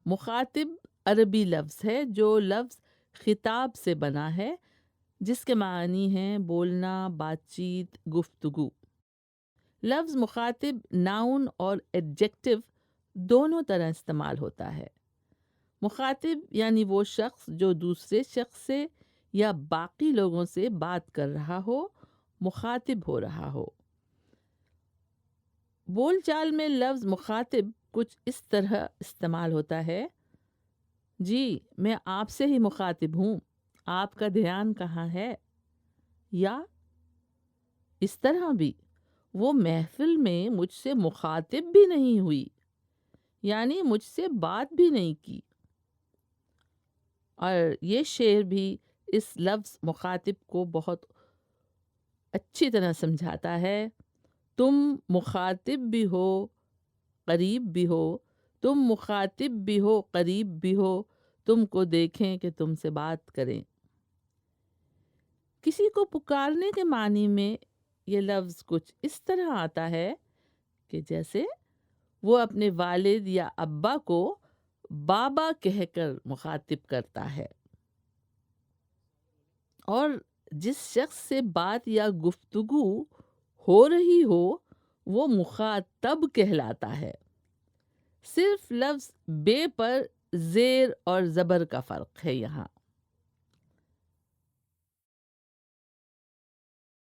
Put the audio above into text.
مخاطب عربی لفظ ہے جو لفظ خطاب سے بنا ہے، جس کے معنی ہیں بولنا، بات چیت، گفتگو۔ لفظ مخاطب ناؤن اور ایڈجیکٹو دونوں طرح استعمال ہوتا ہے۔ مخاطب یعنی وہ شخص جو دوسرے شخص سے یا باقی لوگوں سے بات کر رہا ہو، مخاطب ہو رہا ہو۔ بول چال میں لفظ مخاطب کچھ اس طرح استعمال ہوتا ہے: جی میں آپ سے ہی مخاطب ہوں، آپ کا دھیان کہاں ہے؟ یا اس طرح بھی: وہ محفل میں مجھ سے مخاطب بھی نہیں ہوئی، یعنی مجھ سے بات بھی نہیں کی۔ اور یہ شعر بھی اس لفظ مخاطب کو بہت اچھی طرح سمجھاتا ہے: تم مخاطب بھی ہو قریب بھی ہو، تم مخاطب بھی ہو قریب بھی ہو، تم کو دیکھیں کہ تم سے بات کریں۔ کسی کو پکارنے کے معنی میں یہ لفظ کچھ اس طرح آتا ہے کہ جیسے وہ اپنے والد یا ابا کو بابا کہہ کر مخاطب کرتا ہے، اور جس شخص سے بات یا گفتگو ہو رہی ہو وہ مخاطب کہلاتا ہے۔ صرف لفظ بے پر زیر اور زبر کا فرق ہے یہاں۔